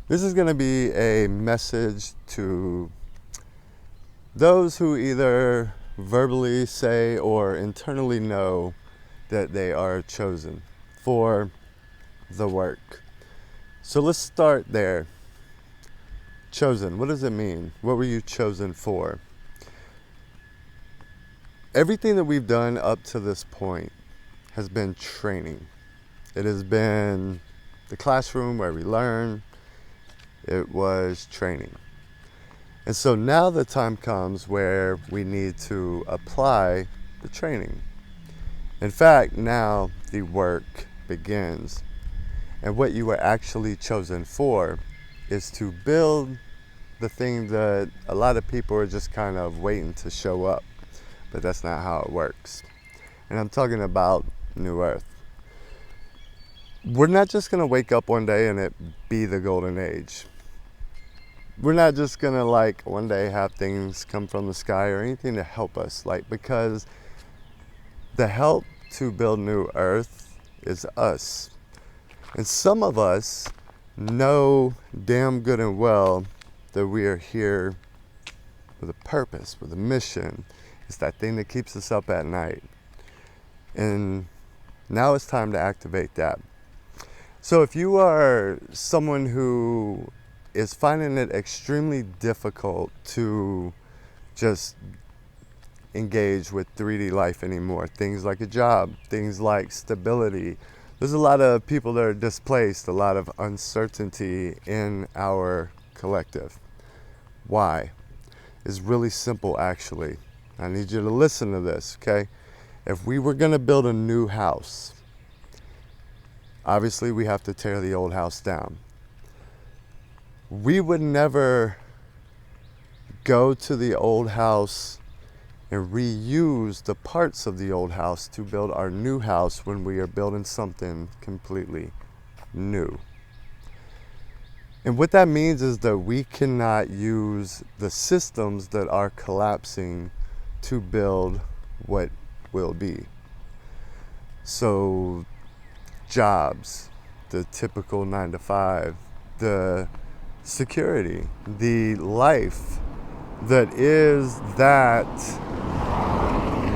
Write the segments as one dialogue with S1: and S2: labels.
S1: This is going to be a message to those who either verbally say or internally know that they are chosen for the work. So let's start there. Chosen, what does it mean? What were you chosen for? Everything that we've done up to this point has been training. It has been the classroom where we learn. It was training. And so now the time comes where we need to apply the training. In fact, now the work begins. And what you were actually chosen for is to build the thing that a lot of people are just kind of waiting to show up. But that's not how it works. And I'm talking about New Earth. We're not just going to wake up one day and it be the golden age. We're not just going to one day have things come from the sky or anything to help us. Because the help to build New Earth is us. And some of us know damn good and well that we are here with a purpose, with a mission. It's that thing that keeps us up at night. And now it's time to activate that. So if you are someone who is finding it extremely difficult to just engage with 3D life anymore, things like a job, things like stability, there's a lot of people that are displaced, a lot of uncertainty in our collective. Why? It's really simple, actually. I need you to listen to this, okay? If we were going to build a new house, obviously we have to tear the old house down. We would never go to the old house and reuse the parts of the old house to build our new house when we are building something completely new. And what that means is that we cannot use the systems that are collapsing to build what will be. So jobs, the typical 9 to 5, the security, the life that is that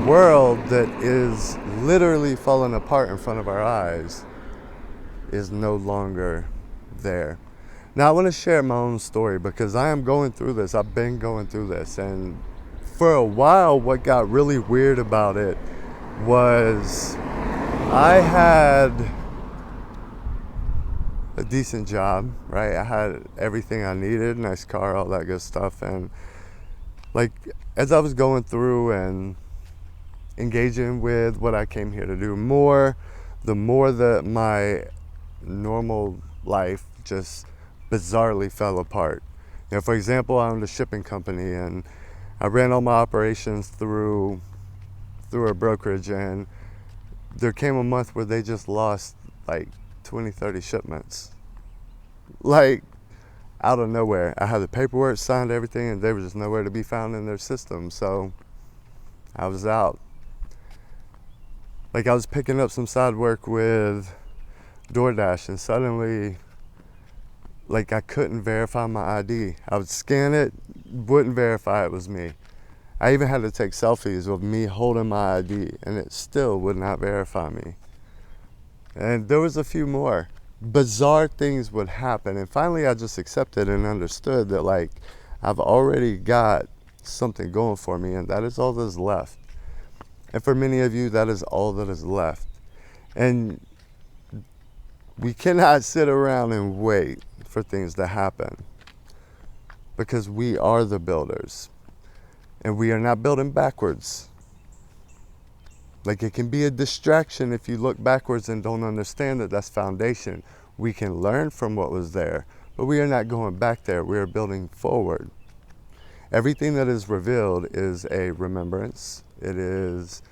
S1: world that is literally falling apart in front of our eyes is no longer there. Now I want to share my own story because I am going through this. I've been going through this, and for a while what got really weird about it was I had a decent job, right? I had everything I needed, nice car, all that good stuff. And as I was going through and engaging with what I came here to do more, the more that my normal life just bizarrely fell apart. For example, I owned a shipping company and I ran all my operations through a brokerage, and there came a month where they just lost 20, 30 shipments. Out of nowhere. I had the paperwork signed, everything, and they were just nowhere to be found in their system. So I was out. I was picking up some side work with DoorDash, and suddenly I couldn't verify my ID. I would scan it, wouldn't verify it was me. I even had to take selfies of me holding my ID, and it still would not verify me. And there was a few more. Bizarre things would happen, and finally I just accepted and understood that I've already got something going for me, and that is all that is left. And for many of you, that is all that is left. And we cannot sit around and wait for things to happen, because we are the builders, and we are not building backwards. It can be a distraction if you look backwards and don't understand that that's foundation. We can learn from what was there, but we are not going back there. We are building forward. Everything that is revealed is a remembrance. It is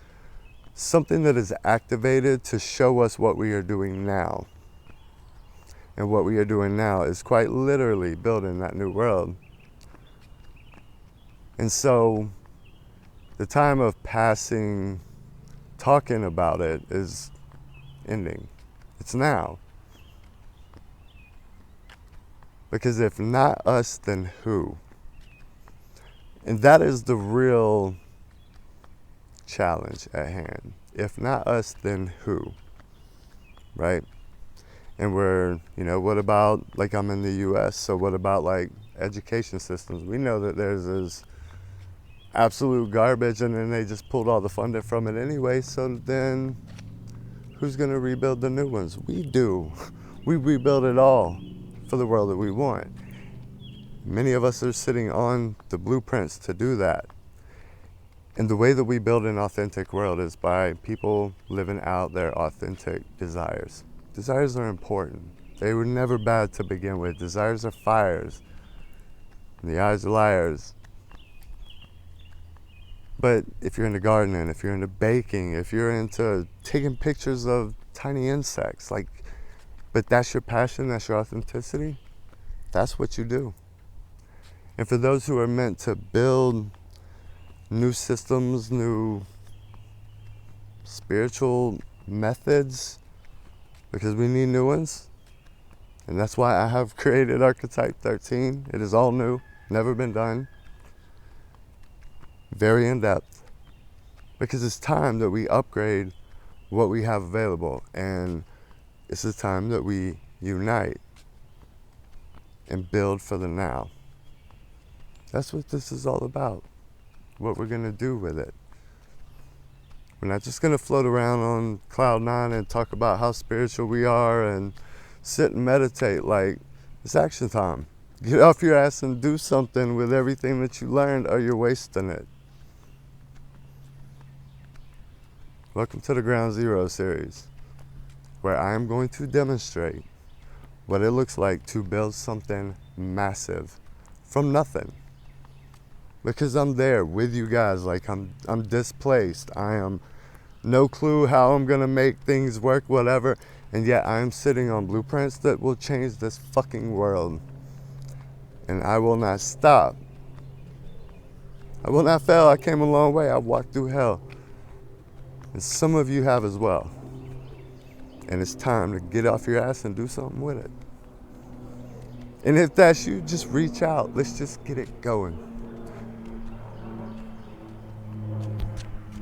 S1: something that is activated to show us what we are doing now. And what we are doing now is quite literally building that new world. And so the time of passing, talking about it, is ending. It's now. Because if not us, then who? And that is the real challenge at hand. If not us, then who? Right? And what about, like, I'm in the US, so what about like education systems? We know that there's this absolute garbage, and then they just pulled all the funding from it anyway, so then who's gonna rebuild the new ones? We do. We rebuild it all for the world that we want. Many of us are sitting on the blueprints to do that. And the way that we build an authentic world is by people living out their authentic desires. Desires are important. They were never bad to begin with. Desires are fires. And the eyes are liars. But if you're into gardening, if you're into baking, if you're into taking pictures of tiny insects, but that's your passion, that's your authenticity, that's what you do. And for those who are meant to build new systems, new spiritual methods, because we need new ones, and that's why I have created Archetype 13. It is all new, never been done, very in-depth, because it's time that we upgrade what we have available, and it's the time that we unite and build for the now. That's what this is all about, what we're gonna do with it. We're not just gonna float around on cloud nine and talk about how spiritual we are and sit and meditate. Like, it's action time. Get off your ass and do something with everything that you learned, or you're wasting it. Welcome to the Ground Zero series, where I am going to demonstrate what it looks like to build something massive from nothing. Because I'm there with you guys, like I'm displaced. I am no clue how I'm gonna make things work, whatever, and yet I'm sitting on blueprints that will change this fucking world. And I will not stop. I will not fail. I came a long way. I walked through hell. And some of you have as well. And it's time to get off your ass and do something with it. And if that's you, just reach out. Let's just get it going.